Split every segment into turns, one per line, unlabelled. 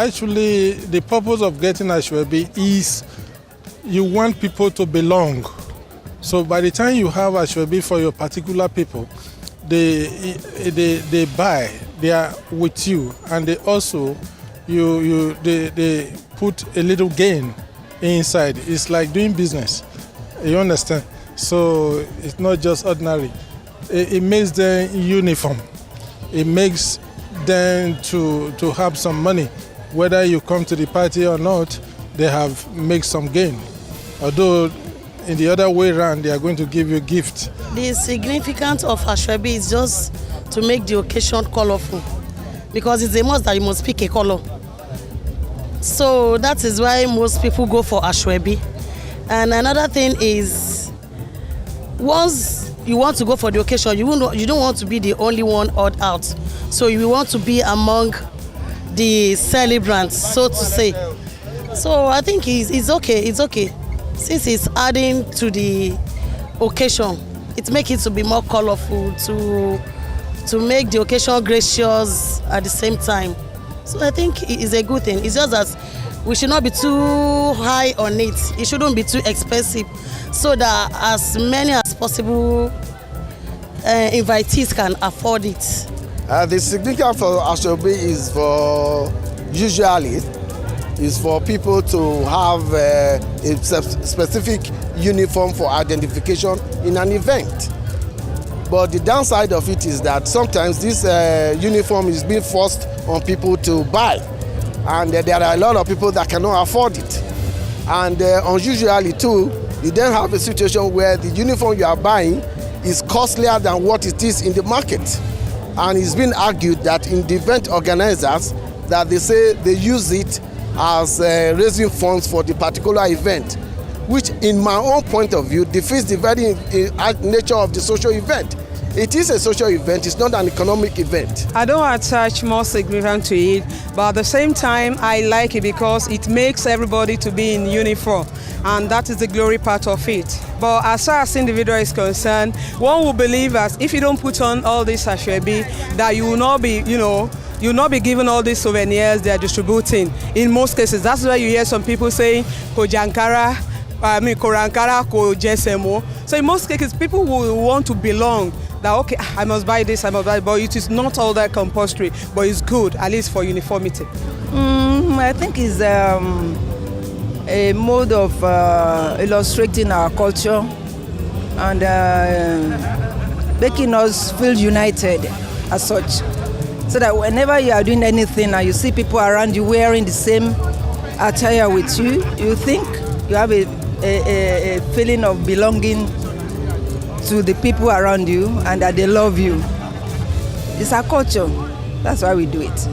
Actually, the purpose of getting Aso Ebi is you want people to belong. So by the time you have Aso Ebi for your particular people, they buy, they are with you, and they also they put a little gain inside. It's like doing business. You understand? So it's not just ordinary. It makes them uniform. It makes them to have some money. Whether you come to the party or not, they have made some gain. Although in the other way around, they are going to give you a gift.
The significance of Aso Ebi is just to make the occasion colorful, because it's a must that you must pick a color. So that is why most people go for Aso Ebi. And another thing is, once you want to go for the occasion, you don't want to be the only one odd out. So you want to be among the celebrants, so to say. So I think it's okay. Since it's adding to the occasion, it makes it to be more colorful, to make the occasion gracious at the same time. So I think it's a good thing. It's just that we should not be too high on it. It shouldn't be too expensive, so that as many as possible invitees can afford it.
The significance for Aso Ebi is for people to have a specific uniform for identification in an event. But the downside of it is that sometimes this uniform is being forced on people to buy, and there are a lot of people that cannot afford it. And unusually too, you then have a situation where the uniform you are buying is costlier than what it is in the market. And it's been argued that in the event organizers, that they say they use it as raising funds for the particular event, which in my own point of view defeats the very nature of the social event. It is a social event, it's not an economic event.
I don't attach more significance to it, but at the same time I like it because it makes everybody to be in uniform, and that is the glory part of it. But as far as individual is concerned, one will believe that if you don't put on all this Aso Ebi, that you will not be, you'll not be given all these souvenirs they are distributing. In most cases, that's why you hear some people saying, Korankara, ko jesemo. So in most cases, people will want to belong. That, okay, I must buy this, I must buy, but it is not all that compulsory, but it's good, at least for uniformity.
I think it's a mode of illustrating our culture and making us feel united as such. So that whenever you are doing anything and you see people around you wearing the same attire with you, you think you have a feeling of belonging to the people around you and that they love you. It's our culture. That's why we do it.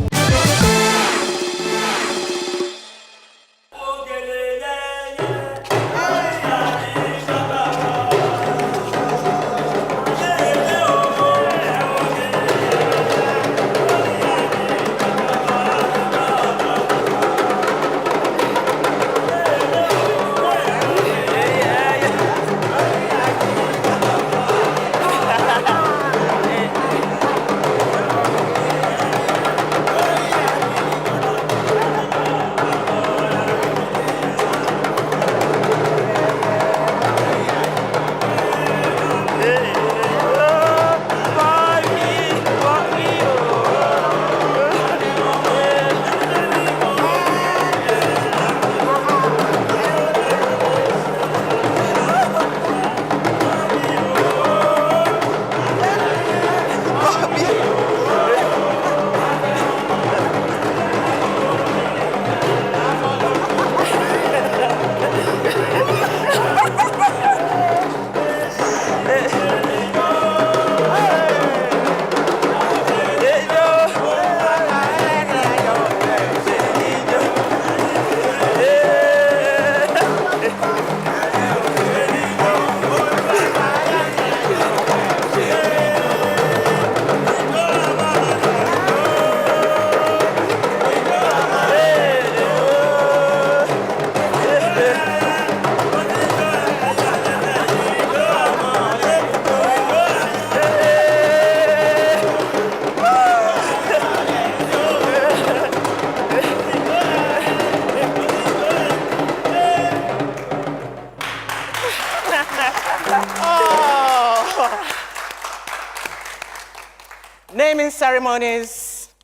ceremonies,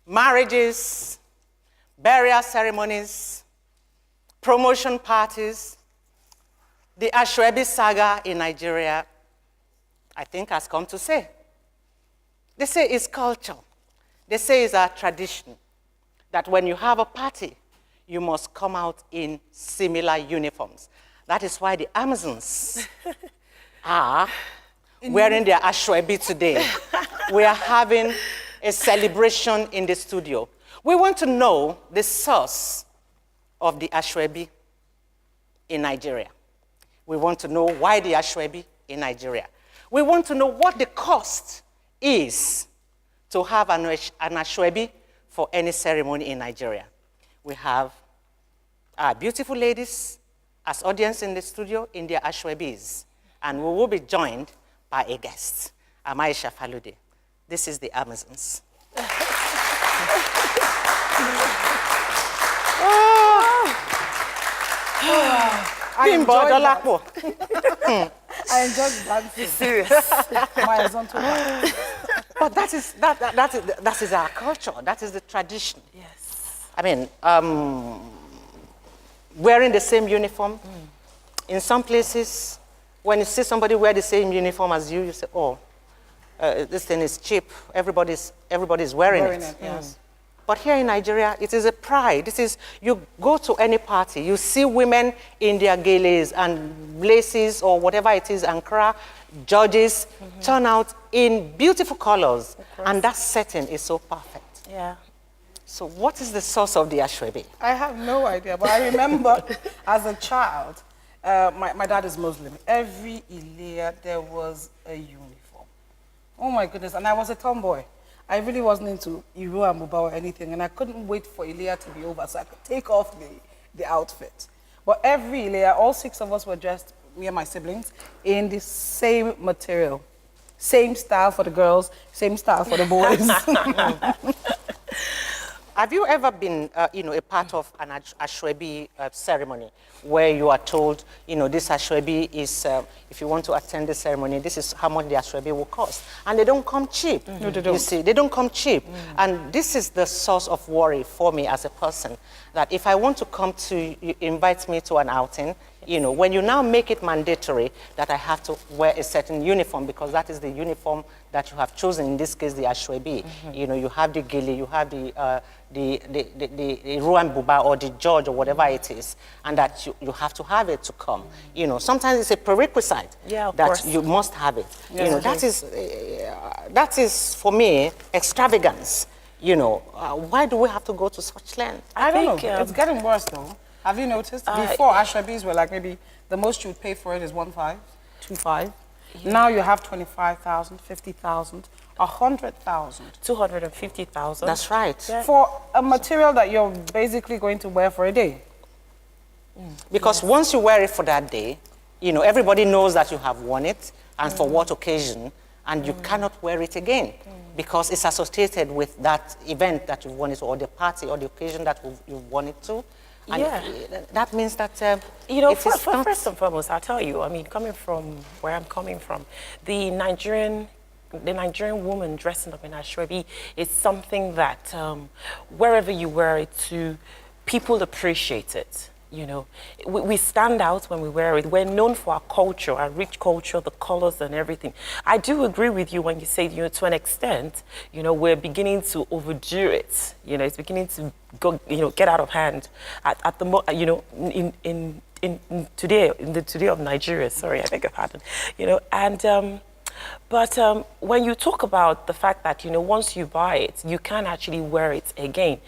marriages, burial ceremonies, promotion parties, the Aso Ebi saga in Nigeria, I think, has come to stay. They say it's culture. They say it's our tradition, that when you have a party, you must come out in similar uniforms. That is why the Amazons are wearing their Aso Ebi today. We are having a celebration in the studio. We want to know the source of the Aso Ebi in Nigeria. We want to know why the Aso Ebi in Nigeria. We want to know what the cost is to have an Aso Ebi for any ceremony in Nigeria. We have our beautiful ladies as audience in the studio in their Aso Ebis, and we will be joined by a guest, Amaisha Falude. This is the Amazons.
I enjoyed dancing.
Serious. But that is our culture. That is the tradition.
Yes.
I mean, wearing the same uniform. In some places, when you see somebody wear the same uniform as you, you say, oh, this thing is cheap. Everybody's wearing it.
Yes.
But here in Nigeria, it is a pride. This is, you go to any party, you see women in their geles and laces or whatever it is, Ankara, judges turn out in beautiful colors. And that setting is so perfect.
Yeah.
So what is the source of the Aso Ebi?
I have no idea, but I remember as a child, my dad is Muslim. Every Ilea, there was a uniform. Oh my goodness, and I was a tomboy. I really wasn't into Iru and Buba or anything, and I couldn't wait for Ilea to be over so I could take off the outfit. But every Ilea, all 6 of us were dressed, me and my siblings, in the same material. Same style for the girls, same style for the boys.
Have you ever been, a part of an Aso Ebi ceremony where you are told, this Aso Ebi is, if you want to attend the ceremony, this is how much the Aso Ebi will cost. And they don't come cheap.
No, they don't.
You see, they don't come cheap. And this is the source of worry for me as a person, that if I want to come to, you invite me to an outing, when you now make it mandatory that I have to wear a certain uniform, because that is the uniform that you have chosen, in this case, the Aso Ebi. You have the gili, you have the Ruan Buba or the George or whatever it is, and that you have to have it to come. Sometimes it's a prerequisite that you must have it.
Yes,
that is, for me, extravagance. Why do we have to go to such length?
I don't know. It's getting worse, though. Have you noticed? Before, Aso Ebis were like maybe the most you would pay for it is 1.5, 2.5. Yeah. Now you have 25,000, 50,000, 100,000.
250,000.
That's right.
Yeah. For a material that you're basically going to wear for a day.
Because once you wear it for that day, everybody knows that you have worn it and for what occasion, and you cannot wear it again because it's associated with that event that you've worn it to, or the party or the occasion that you've worn it to. And that means that
first and foremost, I'll tell you. I mean, coming from where I'm coming from, the Nigerian woman dressing up in Aso Ebi is something that wherever you wear it to, people appreciate it. We stand out when we wear it. We're known for our culture, our rich culture, the colors and everything. I do agree with you when you say, to an extent, we're beginning to overdo it. It's beginning to go, get out of hand. At the in the today of Nigeria. Sorry, I beg your pardon. But when you talk about the fact that once you buy it, you can actually wear it again.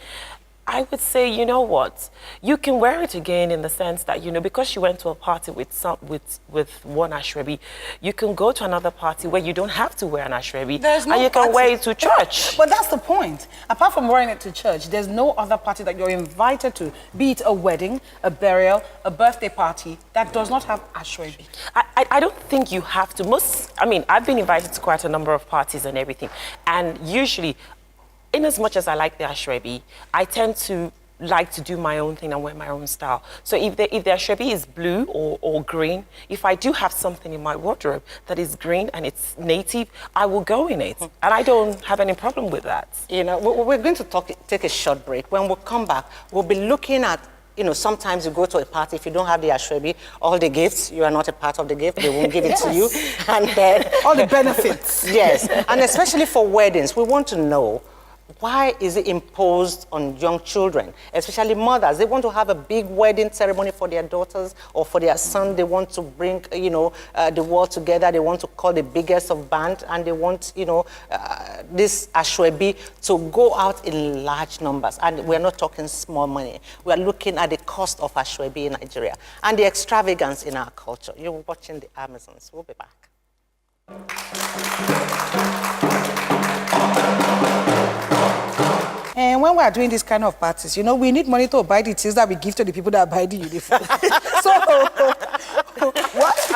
I would say, you can wear it again in the sense that, because you went to a party with one Aso Ebi, you can go to another party where you don't have to wear an Aso Ebi, and you can wear it to church.
But that's the point. Apart from wearing it to church, there's no other party that you're invited to, be it a wedding, a burial, a birthday party, that does not have Aso Ebi.
I don't think you have to. I've been invited to quite a number of parties and everything, and usually, in as much as I like the Aso Ebi, I tend to like to do my own thing and wear my own style. So if the Aso-Ebi is blue or green, if I do have something in my wardrobe that is green and it's native, I will go in it. And I don't have any problem with that.
You know, we're going to take a short break. When we come back, we'll be looking at, you know, sometimes you go to a party, if you don't have the Aso-Ebi, all the gifts, you are not a part of the gift, they won't give it to you. And then
all the benefits.
Yes, and especially for weddings, we want to know, why is it imposed on young children, especially mothers? They want to have a big wedding ceremony for their daughters or for their son. They want to bring, you know, the world together. They want to call the biggest of band, and they want, you know, this Aso-Ebi to go out in large numbers. And we're not talking small money. We're looking at the cost of Aso-Ebi in Nigeria and the extravagance in our culture. You're watching the Amazons. We'll be back.
And when we are doing this kind of parties, you know, we need money to buy the things that we give to the people that buy the uniform. So, what?